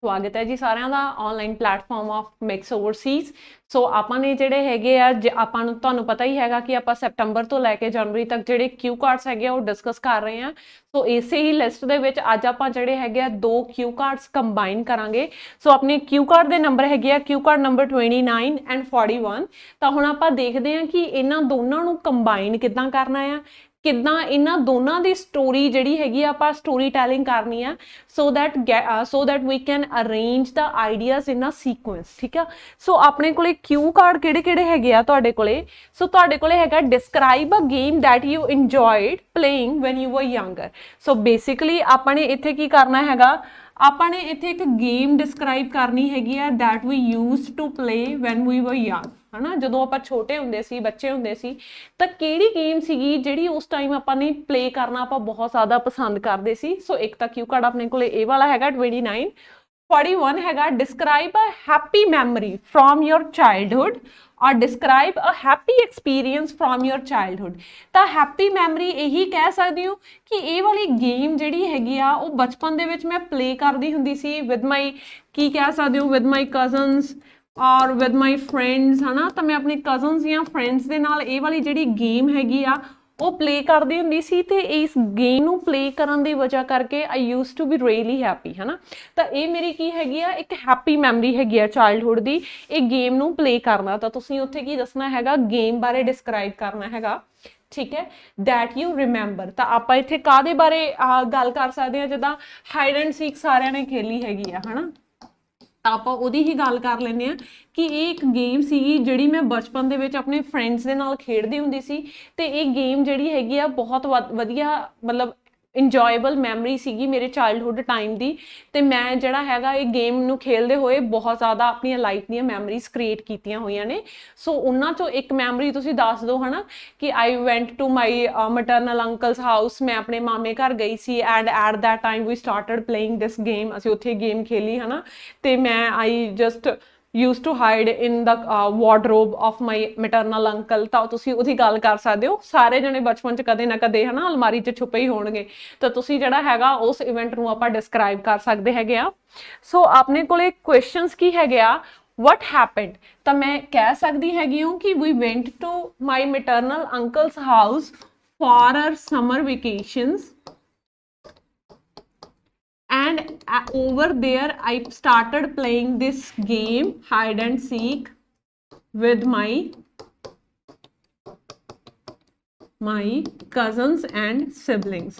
स्वागत है जी सारिਆਂ ਦਾ online platform of mix overseas. So ਆਪਾਂ ਨੇ ਜਿਹੜੇ ਹੈਗੇ ਆ ਆਪਾਂ ਨੂੰ ਤੁਹਾਨੂੰ ਪਤਾ ਹੀ ਹੈਗਾ ਕਿ ਆਪਾਂ ਸੈਪਟੰਬਰ ਤੋਂ ਲੈ ਕੇ ਜਨਵਰੀ ਤੱਕ ਜਿਹੜੇ ਕਿਊ ਕਾਰਡਸ ਹੈਗੇ ਆ ਉਹ ਡਿਸਕਸ ਕਰ ਰਹੇ ਆ। ਸੋ ਇਸੇ ਹੀ ਲਿਸਟ ਦੇ ਵਿੱਚ ਅੱਜ ਆਪਾਂ ਜਿਹੜੇ ਹੈਗੇ ਆ ਦੋ ਕਿਊ ਕਾਰਡਸ ਕੰਬਾਈਨ ਕਰਾਂਗੇ। ਸੋ ਆਪਣੇ ਕਿਊ ਕਾਰਡ ਦੇ ਨੰਬਰ ਹੈਗੇ ਆ ਕਿਊ ਕਾਰਡ ਨੰਬਰ 29 ਐਂਡ 41। ਤਾਂ ਹੁਣ ਆਪਾਂ ਦੇਖਦੇ ਆ ਕਿ ਇਹਨਾਂ ਦੋਨਾਂ ਨੂੰ ਕੰਬਾਈਨ ਕਿੱਦਾਂ ਕਰਨਾ ਆ, ਕਿੱਦਾਂ ਇਹਨਾਂ ਦੋਨਾਂ ਦੀ ਸਟੋਰੀ ਜਿਹੜੀ ਹੈਗੀ ਆ ਆਪਾਂ ਸਟੋਰੀ ਟੈਲਿੰਗ ਕਰਨੀ ਆ so that we can arrange the ideas in a sequence. ਠੀਕ ਆ। ਸੋ ਆਪਣੇ ਕੋਲੇ ਕਿਊ ਕਾਰਡ ਕਿਹੜੇ ਹੈਗੇ ਆ ਤੁਹਾਡੇ ਕੋਲੇ? ਸੋ ਤੁਹਾਡੇ ਕੋਲੇ ਹੈਗਾ describe a game that you enjoyed playing when you were younger. So basically ਆਪਾਂ ਨੇ ਇੱਥੇ ਕੀ ਕਰਨਾ ਹੈਗਾ, ਆਪਾਂ ਨੇ ਇੱਥੇ ਇੱਕ ਗੇਮ ਡਿਸਕ੍ਰਾਈਬ ਕਰਨੀ ਹੈਗੀ ਆ that we used to play when we were young. है ना, जो आप छोटे होंगे सी बच्चे होंगे सी तो किहड़ी गेम सीगी जिहड़ी उस टाइम आपां प्ले करना आपां बहुत ज़्यादा पसंद करते सी। सो एक तो क्यू कार्ड अपने कोले ए वाला हैगा 29। 41 हैगा describe a happy memory from your childhood और describe a happy experience from your childhood. तो हैप्पी मैमरी यही कह सकती हूँ कि ये वाली गेम जिहड़ी हैगी आ वो बचपन दे विच मैं प्ले करदी हुंदी सी विद माई की कह सकते हो विद माई कजन्स और विद माई फ्रेंड्स। है ना, तो मैं अपने कजन्स या फ्रेंड्स के नाल ये वाली जिहड़ी गेम हैगी आ वो प्ले करदी हुंदी सी ते इस गेम नूं प्ले करन दी वजह करके I use to be really happy. है ना, तो ये मेरी की हैगी आ एक हैप्पी मैमरी हैगी आ चाइल्डहुड दी। एक गेम नूं प्ले करना तो तुसीं उत्थे की दसना हैगा, गेम बारे डिस्क्राइब करना हैगा। ठीक है, दैट यू रिमैंबर। तो आप इत्थे काहदे बारे गल कर सकते हैं, जिद्दां हाइड एंड सीक सारिਆਂ ने खेली हैगी आ। है ना, ਆਪਾਂ ਉਹਦੀ ਹੀ ਗੱਲ ਕਰ ਲੈਂਦੇ ਆ ਕਿ ਇਹ ਇੱਕ ਗੇਮ ਸੀਗੀ ਜਿਹੜੀ ਮੈਂ ਬਚਪਨ ਦੇ ਵਿੱਚ ਆਪਣੇ ਫਰੈਂਡਸ ਦੇ ਨਾਲ ਖੇਡਦੀ ਹੁੰਦੀ ਸੀ ਤੇ ਇਹ ਗੇਮ ਜਿਹੜੀ ਹੈਗੀ ਆ ਬਹੁਤ ਵਧੀਆ ਮਤਲਬ ਇੰਜੋਏਬਲ ਮੈਮਰੀ ਸੀਗੀ ਮੇਰੇ ਚਾਈਲਡਹੁੱਡ ਟਾਈਮ ਦੀ। ਤੇ ਮੈਂ ਜਿਹੜਾ ਹੈਗਾ ਇਹ ਗੇਮ ਨੂੰ ਖੇਲਦੇ ਹੋਏ ਬਹੁਤ ਜ਼ਿਆਦਾ ਆਪਣੀਆਂ ਲਾਈਫ ਦੀਆਂ ਮੈਮਰੀਜ਼ ਕ੍ਰੀਏਟ ਕੀਤੀਆਂ ਹੋਈਆਂ ਨੇ। ਸੋ ਉਹਨਾਂ ਚੋਂ ਇੱਕ ਮੈਮਰੀ ਤੁਸੀਂ ਦੱਸ ਦਿਓ ਹੈ ਨਾ ਕਿ ਆਈ ਵੈਂਟ ਟੂ ਮਾਈ ਮਟਰਨਲ ਅੰਕਲਸ ਹਾਊਸ। ਮੈਂ ਆਪਣੇ ਮਾਮੇ ਘਰ ਗਈ ਸੀ and at that time we started playing this game. ਅਸੀਂ ਉੱਥੇ ਗੇਮ ਖੇਲੀ ਹੈ ਨਾ, ਤੇ ਮੈਂ I just used to hide in the wardrobe of my maternal uncle। ਤਾਂ ਤੁਸੀਂ ਉਹਦੀ ਗੱਲ ਕਰ ਸਕਦੇ ਹੋ। ਸਾਰੇ ਜਣੇ ਬਚਪਨ ਚ ਕਦੇ ਨਾ ਕਦੇ ਹੈ ਨਾ ਅਲਮਾਰੀ ਚ ਛੁਪੇ ਹੀ ਹੋਣਗੇ, ਤਾਂ ਤੁਸੀਂ ਜਿਹੜਾ ਹੈਗਾ ਉਸ ਇਵੈਂਟ ਨੂੰ ਆਪਾਂ ਡਿਸਕ੍ਰਾਈਬ ਕਰ ਸਕਦੇ ਹੈਗੇ ਆ। ਸੋ ਆਪਣੇ ਕੋਲੇ ਕੁਐਸਚਨਸ ਕੀ ਹੈਗੇ ਆ, what happened? ਤਾਂ ਮੈਂ ਕਹਿ ਸਕਦੀ ਹੈਗੀ ਹਾਂ ਕਿ we went to my maternal uncle's house for our summer vacations and over there I started playing this game hide and seek with my cousins and siblings।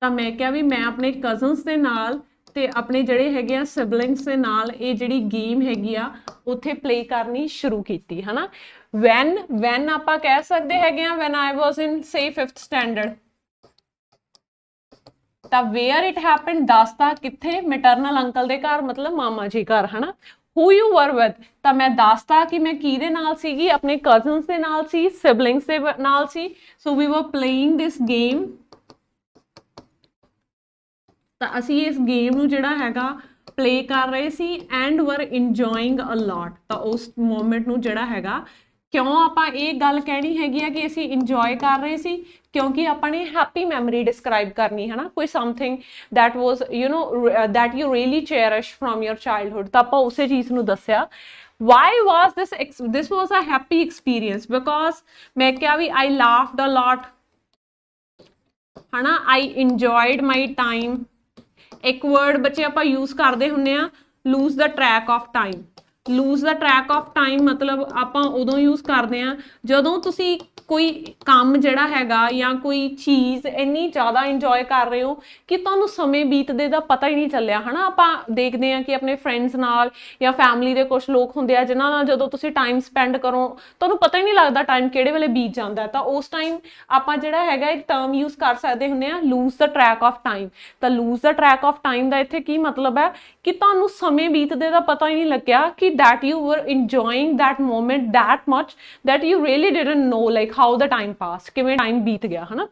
ਤਾਂ ਮੈਂ ਕਿਹਾ ਵੀ ਮੈਂ ਆਪਣੇ cousins ਦੇ ਨਾਲ ਤੇ ਆਪਣੇ ਜਿਹੜੇ ਹੈਗੇ ਆ siblings ਦੇ ਨਾਲ ਇਹ ਜਿਹੜੀ ਗੇਮ ਹੈਗੀ ਆ ਉੱਥੇ play ਕਰਨੀ ਸ਼ੁਰੂ ਕੀਤੀ ਹੈ ਨਾ। when ਆਪਾਂ ਕਹਿ ਸਕਦੇ ਹੈਗੇ ਆ when I was in say 5th standard। ਤਾਂ ਵੇਅਰ ਇਟ ਹੈਪਨ ਦੱਸਤਾ ਕਿੱਥੇ, ਮੈਟਰਨਲ ਅੰਕਲ ਦੇ ਘਰ ਮਤਲਬ ਮਾਮਾ ਜੀ ਘਰ ਹੈ ਨਾ। ਹੂ ਯੂ ਵਰ ਵਿਦ ਤਾਂ ਮੈਂ ਦੱਸਤਾ ਕਿ ਮੈਂ ਕਿਹਦੇ ਨਾਲ ਸੀਗੀ, ਆਪਣੇ ਕਜ਼ਨਸ ਦੇ ਨਾਲ ਸੀ, ਸਿਬਲਿੰਗਸ ਦੇ ਨਾਲ ਸੀ। ਸੋ ਵੀ ਵਰ ਪਲੇਇੰਗ ਦਿਸ ਗੇਮ। ਤਾਂ ਅਸੀਂ ਇਸ ਗੇਮ ਨੂੰ ਜਿਹੜਾ ਹੈਗਾ ਪਲੇ ਕਰ ਰਹੇ ਸੀ ਐਂਡ ਵਰ ਇੰਜੋਇੰਗ ਅ ਲੋਟ। ਤਾਂ ਉਸ ਮੂਮੈਂਟ ਨੂੰ ਜਿਹੜਾ ਹੈਗਾ ਕਿਉਂ ਆਪਾਂ ਇਹ ਗੱਲ ਕਹਿਣੀ ਹੈਗੀ ਆ ਕਿ ਅਸੀਂ ਇੰਜੋਏ ਕਰ ਰਹੇ ਸੀ, ਕਿਉਂਕਿ ਆਪਾਂ ਨੇ ਹੈਪੀ ਮੈਮਰੀ ਡਿਸਕ੍ਰਾਈਬ ਕਰਨੀ ਹੈ ਨਾ, ਕੋਈ something that was you know that you really cherish from your childhood. ਤਾਂ ਆਪਾਂ ਉਸੇ ਚੀਜ਼ ਨੂੰ ਦੱਸਿਆ। why was this was a happy experience because ਮੈਂ ਕਿਹਾ ਵੀ I laughed a lot ਹੈ ਨਾ, I enjoyed my time। ਇੱਕ ਵਰਡ ਬੱਚੇ ਆਪਾਂ ਯੂਜ਼ ਕਰਦੇ ਹੁੰਦੇ ਆ lose the track of time। Lose the track of time ਮਤਲਬ ਆਪਾਂ ਉਦੋਂ ਯੂਜ਼ ਕਰਦੇ ਹਾਂ ਜਦੋਂ ਤੁਸੀਂ ਕੋਈ ਕੰਮ ਜਿਹੜਾ ਹੈਗਾ ਜਾਂ ਕੋਈ ਚੀਜ਼ ਇੰਨੀ ਜ਼ਿਆਦਾ ਇੰਜੋਏ ਕਰ ਰਹੇ ਹੋ ਕਿ ਤੁਹਾਨੂੰ ਸਮੇਂ ਬੀਤਦੇ ਦਾ ਪਤਾ ਹੀ ਨਹੀਂ ਚੱਲਿਆ ਹੈ ਨਾ। ਆਪਾਂ ਦੇਖਦੇ ਹਾਂ ਕਿ ਆਪਣੇ ਫਰੈਂਡਸ ਨਾਲ ਜਾਂ ਫੈਮਿਲੀ ਦੇ ਕੁਝ ਲੋਕ ਹੁੰਦੇ ਆ ਜਿਨ੍ਹਾਂ ਨਾਲ ਜਦੋਂ ਤੁਸੀਂ ਟਾਈਮ ਸਪੈਂਡ ਕਰੋ ਤੁਹਾਨੂੰ ਪਤਾ ਹੀ ਨਹੀਂ ਲੱਗਦਾ ਟਾਈਮ ਕਿਹੜੇ ਵੇਲੇ ਬੀਤ ਜਾਂਦਾ। ਤਾਂ ਉਸ ਟਾਈਮ ਆਪਾਂ ਜਿਹੜਾ ਹੈਗਾ ਇੱਕ ਟਰਮ ਯੂਜ਼ ਕਰ ਸਕਦੇ ਹੁੰਦੇ ਆ lose the track of time. ਤਾਂ lose the track of time ਦਾ ਇੱਥੇ ਕੀ ਮਤਲਬ ਹੈ ਕਿ ਤੁਹਾਨੂੰ ਸਮੇਂ ਬੀਤਦੇ ਦਾ ਪਤਾ ਹੀ ਨਹੀਂ ਲੱਗਿਆ ਕਿ that you were enjoying that moment that much that you really didn't know like how the time passed, ਕਿਵੇਂ time ਬੀਤ ਗਿਆ ਹੈ ਨਾ।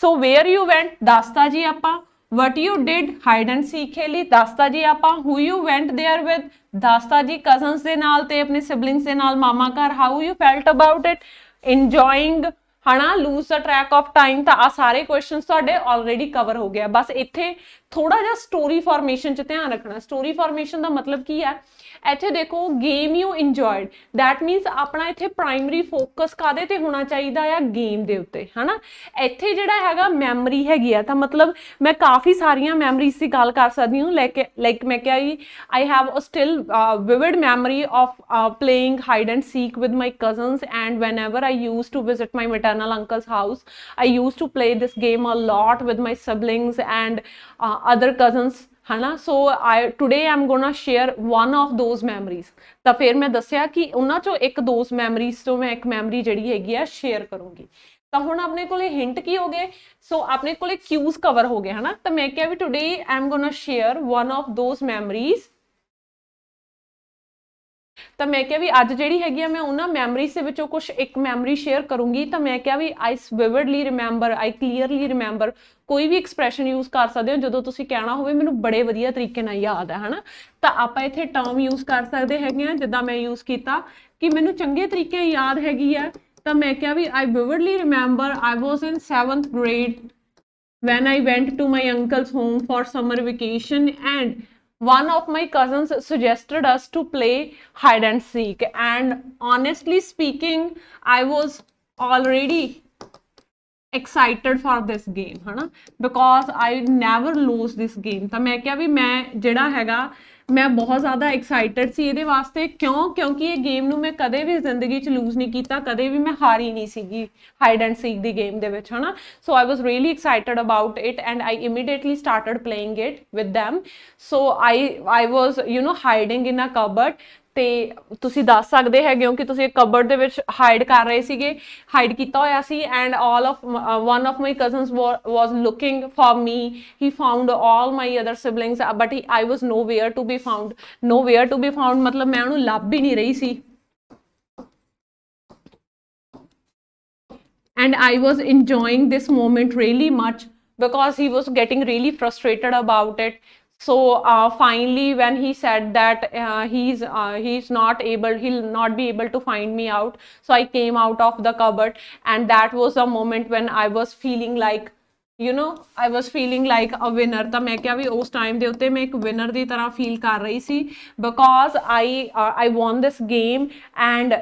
so where you went ਦੱਸਤਾ ਜੀ ਆਪਾਂ, what you did hide and seek ਖੇਲੀ ਦੱਸਤਾ ਜੀ ਆਪਾਂ, who you went there with ਦੱਸਤਾ ਜੀ cousins ਦੇ ਨਾਲ ਤੇ ਆਪਣੇ siblings ਦੇ ਨਾਲ ਮਾਮਾ ਘਰ, how you felt about it enjoying है ना, lose the track of time। ਤਾਂ ਆ ਸਾਰੇ ਕੁਐਸਚਨਸ ਤੁਹਾਡੇ ਆਲਰੇਡੀ ਕਵਰ ਹੋ ਗਿਆ। ਬਸ ਇੱਥੇ ਥੋੜਾ ਜਿਹਾ ਸਟੋਰੀ ਫਾਰਮੇਸ਼ਨ 'ਚ ਧਿਆਨ ਰੱਖਣਾ। ਸਟੋਰੀ ਫਾਰਮੇਸ਼ਨ ਦਾ ਮਤਲਬ ਕੀ ਹੈ, ਇੱਥੇ ਦੇਖੋ game you enjoyed, that means ਆਪਣਾ ਇੱਥੇ ਪ੍ਰਾਇਮਰੀ ਫੋਕਸ ਕਾਹਦੇ ਤੇ ਹੋਣਾ ਚਾਹੀਦਾ ਆ, ਗੇਮ ਦੇ ਉੱਤੇ, ਹਨਾ। ਇੱਥੇ ਜਿਹੜਾ ਹੈਗਾ ਮੈਮਰੀ ਹੈਗੀ ਆ, ਤਾਂ ਮਤਲਬ ਮੈਂ ਕਾਫੀ ਸਾਰੀਆਂ ਮੈਮਰੀਜ਼ ਦੀ ਗੱਲ ਕਰ ਸਕਦੀ ਹਾਂ। ਲਾਈਕ ਮੈਂ ਕਿਹਾ ਜੀ, I have a still vivid memory of playing hide and seek with my cousins, and whenever I used to visit my maternal uncle's house, I used to play this game a lot with my siblings and other cousins, ਹਨਾ। ਸੋ today I'm gonna share one of those memories। ਤਾਂ ਫਿਰ ਮੈਂ ਦੱਸਿਆ ਕਿ ਉਹਨਾਂ ਚੋਂ ਇੱਕ ਦੋਸਤ ਮੈਮਰੀਜ਼ ਤੋਂ ਮੈਂ ਇੱਕ ਮੈਮਰੀ ਜਿਹੜੀ ਹੈਗੀ ਆ ਸ਼ੇਅਰ ਕਰੂੰਗੀ। ਤਾਂ ਹੁਣ ਆਪਣੇ ਕੋਲੇ ਹਿੰਟ ਕੀ ਹੋ ਗਏ, ਸੋ ਆਪਣੇ ਕੋਲੇ ਕਿਊਜ਼ ਕਵਰ ਹੋ ਗਏ, ਹਨਾ। ਤਾਂ ਮੈਂ ਕਿਹਾ ਵੀ today I'm gonna share one of those memories। ਤਾਂ ਮੈਂ ਕਿਹਾ ਵੀ ਅੱਜ ਜਿਹੜੀ ਹੈਗੀ ਆ ਮੈਂ ਉਹਨਾਂ ਮੈਮਰੀਜ਼ ਦੇ ਵਿੱਚੋਂ ਕੁਝ ਇੱਕ ਮੈਮਰੀ ਸ਼ੇਅਰ ਕਰੂੰਗੀ। ਤਾਂ ਮੈਂ ਕਿਹਾ ਵੀ I vividly remember, I clearly remember, ਕੋਈ ਵੀ ਐਕਸਪ੍ਰੈਸ਼ਨ ਯੂਜ਼ ਕਰ ਸਕਦੇ ਹੋ ਜਦੋਂ ਤੁਸੀਂ ਕਹਿਣਾ ਹੋਵੇ ਮੈਨੂੰ ਬੜੇ ਵਧੀਆ ਤਰੀਕੇ ਨਾਲ ਯਾਦ ਹੈ, ਹਨਾ। ਤਾਂ ਆਪਾਂ ਇੱਥੇ ਟਰਮ ਯੂਜ਼ ਕਰ ਸਕਦੇ ਹੈਗੇ ਆ, ਜਿੱਦਾਂ ਮੈਂ ਯੂਜ਼ ਕੀਤਾ ਕਿ ਮੈਨੂੰ ਚੰਗੇ ਤਰੀਕੇ ਯਾਦ ਹੈਗੀ ਆ। ਤਾਂ ਮੈਂ ਕਿਹਾ ਵੀ I vividly remember I was in 7th grade when I went to my uncle's home for summer vacation, and one of my cousins suggested us to play hide and seek, and honestly speaking I was already excited for this game, ਹਨਾ, because I never lose this game। ਤਾਂ ਮੈਂ ਕਿਹਾ ਵੀ ਮੈਂ ਜਿਹੜਾ ਹੈਗਾ ਮੈਂ ਬਹੁਤ ਜ਼ਿਆਦਾ ਐਕਸਾਈਟਡ ਸੀ ਇਹਦੇ ਵਾਸਤੇ। ਕਿਉਂਕਿ ਇਹ ਗੇਮ ਨੂੰ ਮੈਂ ਕਦੇ ਵੀ ਜ਼ਿੰਦਗੀ 'ਚ ਲੂਜ਼ ਨਹੀਂ ਕੀਤਾ, ਕਦੇ ਵੀ ਮੈਂ ਹਾਰੀ ਨਹੀਂ ਸੀਗੀ ਹਾਈਡ ਐਂਡ ਸੀਕ ਦੀ ਗੇਮ ਦੇ ਵਿੱਚ, ਹਨਾ। So I was really excited about it and I immediately started playing it with them. So I was hiding in a cupboard. ਤੇ ਤੁਸੀਂ ਦੱਸ ਸਕਦੇ ਹੈਗੇ ਹੋ ਕਿ ਤੁਸੀਂ ਕਬਰਡ ਦੇ ਵਿੱਚ ਹਾਈਡ ਕਰ ਰਹੇ ਸੀਗੇ, ਹਾਈਡ ਕੀਤਾ ਹੋਇਆ ਸੀ, and one of my cousins was looking for me। he found all my other siblings but I was nowhere to be found ਮਤਲਬ ਮੈਂ ਉਹਨੂੰ ਲੱਭ ਹੀ ਨਹੀਂ ਰਹੀ ਸੀ। and I was enjoying this moment really much because he was getting really frustrated about it। So finally when he said that he'll not be able to find me out, so I came out of the cupboard, and that was a moment when I was feeling like I was feeling like a winner। ਤਾਂ ਮੈਂ ਕਿਹਾ ਵੀ ਉਸ time ਦੇ ਉੱਤੇ ਮੈਂ ਇੱਕ winner ਦੀ ਤਰ੍ਹਾਂ feel ਕਰ ਰਹੀ ਸੀ because I won this game, and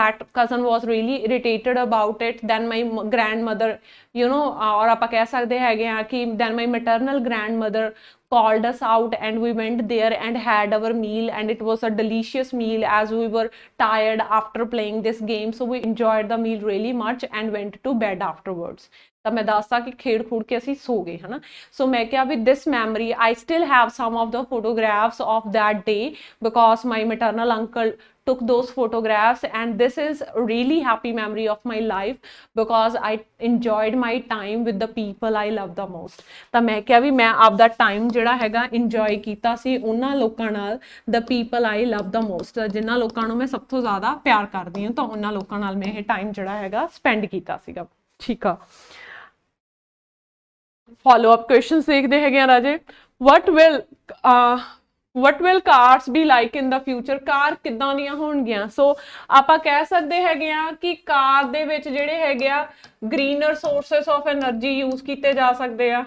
that cousin was really irritated about it। then my grandmother ਔਰ ਆਪਾਂ ਕਹਿ ਸਕਦੇ ਹੈਗੇ ਆ ਕਿ then my maternal grandmother called us out, and we went there and had our meal, and it was a delicious meal as we were tired after playing this game। so we enjoyed the meal really much and went to bed afterwards। ਤਾਂ ਮੈਂ ਦੱਸਦਾ ਕਿ ਖੇਡ ਖੂਡ ਕੇ ਅਸੀਂ ਸੋ ਗਏ, ਹਨਾ। ਸੋ ਮੈਂ ਕਿਹਾ ਵੀ this memory I still have some of the photographs of that day because my maternal uncle took those photographs, and this is a really happy memory of my life because I enjoyed my time with the people I love the most। ਤਾਂ ਮੈਂ ਕਿਹਾ ਵੀ ਮੈਂ ਆਪਦਾ time ਜਿਹੜਾ ਹੈਗਾ enjoy ਕੀਤਾ ਸੀ ਉਹਨਾਂ ਲੋਕਾਂ ਨਾਲ, the people I love the most, ਜਿਨ੍ਹਾਂ ਲੋਕਾਂ ਨੂੰ ਮੈਂ ਸਭ ਤੋਂ ਜ਼ਿਆਦਾ ਪਿਆਰ ਕਰਦੀ ਹਾਂ, ਤਾਂ ਉਹਨਾਂ ਲੋਕਾਂ ਨਾਲ ਮੈਂ ਇਹ ਟਾਈਮ ਜਿਹੜਾ ਹੈਗਾ ਸਪੈਂਡ ਕੀਤਾ ਸੀਗਾ। ਠੀਕ ਆ, ਫੋਲੋ ਅਪ ਕੁਐਸਚਨਸ ਦੇਖਦੇ ਹੈਗੇ ਆ ਰਾਜੇ। what will cars be like in the future? ਕਾਰ ਕਿੱਦਾਂ ਦੀਆਂ ਹੋਣਗੀਆਂ? ਸੋ ਆਪਾਂ ਕਹਿ ਸਕਦੇ ਹੈਗੇ ਆ ਕਿ ਕਾਰ ਦੇ ਵਿੱਚ ਜਿਹੜੇ ਹੈਗੇ ਆ greener sources of energy use ਕੀਤੇ ਜਾ ਸਕਦੇ ਆ।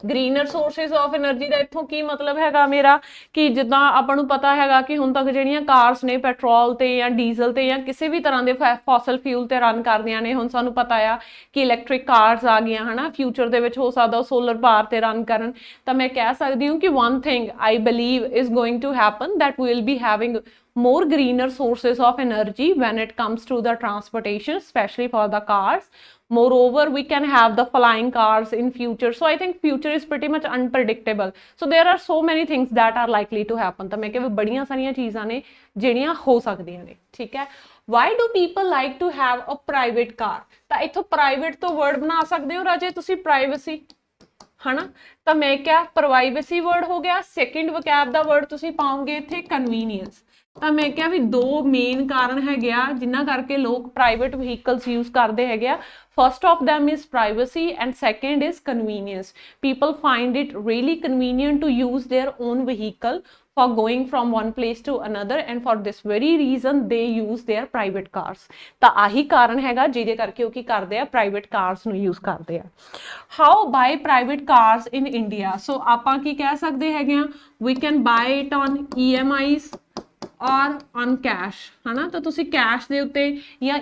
ਗ੍ਰੀਨਰ ਸੋਰਸਿਸ ਆਫ એનર્ਜੀ ਦਾ ਇੱਥੋਂ ਕੀ ਮਤਲਬ ਹੈਗਾ ਮੇਰਾ ਕਿ ਜਿੱਦਾਂ ਆਪਾਂ ਨੂੰ ਪਤਾ ਹੈਗਾ ਕਿ ਹੁਣ ਤੱਕ ਜਿਹੜੀਆਂ ਕਾਰਸ ਨੇ ਪੈਟਰੋਲ ਤੇ ਜਾਂ ਡੀਜ਼ਲ ਤੇ ਜਾਂ ਕਿਸੇ ਵੀ ਤਰ੍ਹਾਂ ਦੇ ਫੋਸਲ ਫਿਊਲ ਤੇ ਰਨ ਕਰਦੀਆਂ ਨੇ। ਹੁਣ ਸਾਨੂੰ ਪਤਾ ਆ ਕਿ ਇਲੈਕਟ੍ਰਿਕ ਕਾਰਸ ਆ ਗਈਆਂ, ਹਨਾ। ਫਿਊਚਰ ਦੇ ਵਿੱਚ ਹੋ ਸਕਦਾ ਉਹ ਸੋਲਰ ਪਾਵਰ ਤੇ ਰਨ ਕਰਨ। ਤਾਂ ਮੈਂ ਕਹਿ ਸਕਦੀ ਹਾਂ ਕਿ one thing I believe is going to happen that we will be having more greener sources of energy when it comes to the transportation, especially for the cars। moreover we can have the flying cars in future। so I think future is pretty much unpredictable, so there are so many things that are likely to happen। ਤਾਂ ਮੈਂ ਕਿਹਾ ਵੀ ਬੜੀਆਂ ਸਾਰੀਆਂ ਚੀਜ਼ਾਂ ਨੇ ਜਿਹੜੀਆਂ ਹੋ ਸਕਦੀਆਂ ਨੇ। ਠੀਕ ਹੈ, why do people like to have a private car? ਤਾਂ ਇੱਥੋਂ private ਤੋਂ word ਬਣਾ ਸਕਦੇ ਹੋ ਰਾਜੇ ਤੁਸੀਂ privacy, ਹਨਾ। ਤਾਂ ਮੈਂ ਕਿਹਾ privacy word ਹੋ ਗਿਆ। ਸੈਕਿੰਡ ਵਕੈਬ ਦਾ word ਤੁਸੀਂ ਪਾਓਗੇ ਇੱਥੇ convenience। ਤਾਂ ਮੈਂ ਕਿਹਾ ਵੀ ਦੋ ਮੇਨ ਕਾਰਨ ਹੈਗੇ ਆ ਜਿਨ੍ਹਾਂ ਕਰਕੇ ਲੋਕ ਪ੍ਰਾਈਵੇਟ ਵਹੀਕਲਸ ਯੂਜ਼ ਕਰਦੇ ਹੈਗੇ ਆ। First of them is privacy and second is convenience. People find it really convenient to use their own vehicle for going from one place to another, and for this very reason they use their private cars. ਤਾਂ ਆਹੀ ਕਾਰਨ ਹੈਗਾ ਜਿਹਦੇ ਕਰਕੇ ਉਹ ਕੀ ਕਰਦੇ ਆ, private cars ਨੂੰ ਯੂਜ਼ ਕਰਦੇ ਆ। How buy private cars in India? So ਆਪਾਂ ਕੀ ਕਹਿ ਸਕਦੇ ਹੈਗੇ ਆ, we can buy it on EMIs ਔਰ ਔਨ ਕੈਸ਼, ਹੈ ਨਾ। ਤਾਂ ਤੁਸੀਂ ਕੈਸ਼ ਦੇ ਉੱਤੇ ਜਾਂ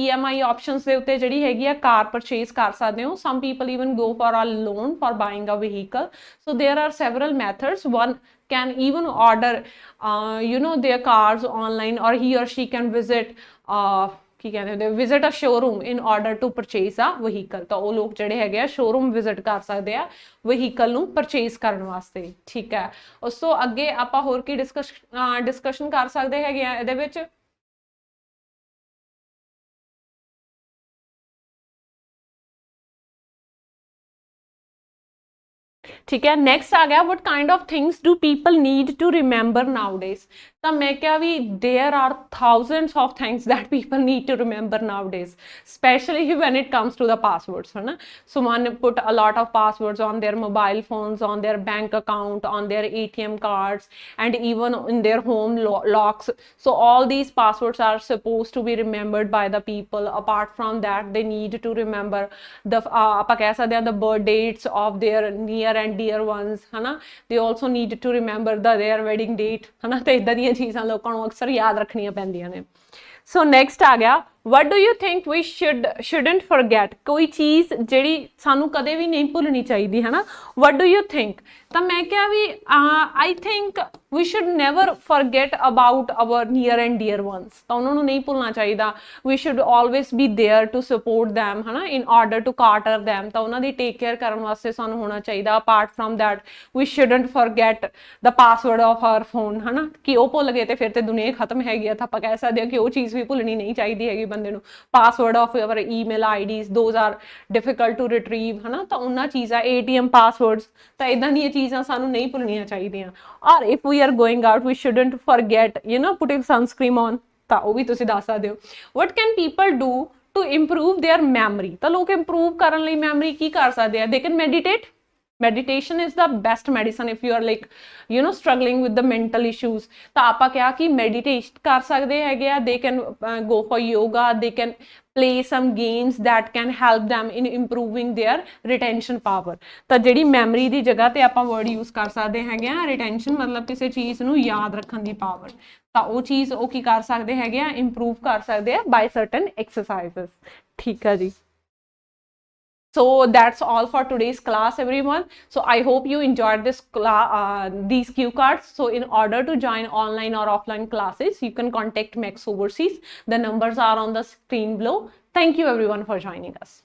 EMI ਆਪਸ਼ਨਸ ਦੇ ਉੱਤੇ ਜਿਹੜੀ ਹੈਗੀ ਆ ਕਾਰ ਪਰਚੇਜ਼ ਕਰ ਸਕਦੇ ਹੋ। Some people even go for a loan for buying a vehicle. So there are several methods. One can even order their cars online, or he or she can visit ਕੀ ਕਹਿੰਦੇ ਹੁੰਦੇ visit a showroom in order to purchase a vehicle. ਤਾਂ ਉਹ ਲੋਕ ਜਿਹੜੇ ਹੈਗੇ ਆ showroom visit ਕਰ ਸਕਦੇ ਆ ਵਹੀਕਲ ਨੂੰ ਪਰਚੇਜ਼ ਕਰਨ ਵਾਸਤੇ, ਠੀਕ ਹੈ। ਉਸ ਤੋਂ ਅੱਗੇ ਆਪਾਂ ਹੋਰ ਕੀ ਡਿਸਕਸ਼ਨ ਕਰ ਸਕਦੇ ਹੈਗੇ ਆ ਇਹਦੇ ਵਿੱਚ। ठीक है, नेक्स्ट आ गया what kind of things do people need to remember nowadays. तो मैं क्या भी there are thousands of things that people need to remember nowadays, specially when it comes to the passwords, है ना। So one put a lot of passwords on their mobile phones, on their bank account, on their ATM cards, and even in their home locks. So all these passwords are supposed to be remembered by the people. Apart from that, they need to remember the ਆਪਾਂ ਕਹਿ ਸਕਦੇ ਹਾਂ the birth dates of their near and dear ones, है ना। They also need to remember their wedding date, है ना। ਤੇ ਇਦਾਂ ਦੀਆਂ ਚੀਜ਼ਾਂ ਲੋਕਾਂ ਨੂੰ ਅਕਸਰ ਯਾਦ ਰੱਖਣੀਆਂ ਪੈਂਦੀਆਂ ਨੇ। ਸੋ ਨੈਕਸਟ ਆ ਗਿਆ what do you think we shouldn't forget? ਕੋਈ ਚੀਜ਼ ਜਿਹੜੀ ਸਾਨੂੰ ਕਦੇ ਵੀ ਨਹੀਂ ਭੁੱਲਣੀ ਚਾਹੀਦੀ, ਹੈ ਨਾ। what do you think? ਤਾਂ ਮੈਂ ਕਿਹਾ ਵੀ I think we should never forget about our near and dear ones. ਤਾਂ ਉਹਨਾਂ ਨੂੰ ਨਹੀਂ ਭੁੱਲਣਾ ਚਾਹੀਦਾ। we should always be there to support them, ਹੈ ਨਾ, in order to cater them. ਤਾਂ ਉਹਨਾਂ ਦੀ ਟੇਕ ਕੇਅਰ ਕਰਨ ਵਾਸਤੇ ਸਾਨੂੰ ਹੋਣਾ ਚਾਹੀਦਾ। apart from that we shouldn't forget the password of our phone, ਹੈ ਨਾ। ਕਿ ਉਹ ਭੁੱਲ ਗਏ ਤੇ ਫਿਰ ਤੇ ਦੁਨੀਆ ਖਤਮ ਹੈਗੀ ਆ। ਤਾਂ ਆਪਾਂ ਕਹਿ ਸਕਦੇ ਹਾਂ ਕਿ ਉਹ ਚੀਜ਼ ਵੀ ਭੁੱਲਣੀ ਨਹੀਂ ਚਾਹੀਦੀ ਹੈਗੀ ਬੰਦੇ ਨੂੰ। Password of your email IDs, those are difficult to retrieve, ਹੈ ਨਾ। ਤਾਂ ਉਹਨਾਂ ਚੀਜ਼ਾਂ ATM ਪਾਸਵਰਡਸ, ਤਾਂ ਇਦਾਂ ਦੀਆਂ ਚੀਜ਼ਾਂ ਸਾਨੂੰ ਨਹੀਂ ਭੁੱਲਣੀਆਂ ਚਾਹੀਦੀਆਂ। ਔਰ if we are going out we shouldn't forget putting sunscreen on, ਤਾਂ ਉਹ ਵੀ ਤੁਸੀਂ ਦੱਸ ਸਕਦੇ ਹੋ। What can people do to improve their memory? ਤਾਂ ਲੋਕ ਇੰਪਰੂਵ ਕਰਨ ਲਈ ਮੈਮਰੀ ਕੀ ਕਰ ਸਕਦੇ ਆ? They can meditate. meditation is the best medicine if you are like struggling with the mental issues। ਤਾਂ ਆਪਾਂ ਕਿਹਾ ਕਿ meditate ਕਰ ਸਕਦੇ ਹੈਗੇ ਆ। they can go for yoga, they can play some games that can help them in improving their retention power। ਤਾਂ ਜਿਹੜੀ ਮੈਮਰੀ ਦੀ ਜਗ੍ਹਾ ਤੇ ਆਪਾਂ ਵਰਡ ਯੂਜ਼ ਕਰ ਸਕਦੇ ਹੈਗੇ ਆ retention, ਮਤਲਬ ਕਿਸੇ ਚੀਜ਼ ਨੂੰ ਯਾਦ ਰੱਖਣ ਦੀ ਪਾਵਰ। ਤਾਂ ਉਹ ਚੀਜ਼ ਉਹ ਕੀ ਕਰ ਸਕਦੇ ਹੈਗੇ ਆ, ਇੰਪਰੂਵ ਕਰ ਸਕਦੇ ਆ by certain exercises, ਠੀਕ ਆ ਜੀ। So that's all for today's class, everyone. So I hope you enjoyed this these cue cards. So in order to join online or offline classes, you can contact Max Overseas. The numbers are on the screen below. Thank you everyone for joining us.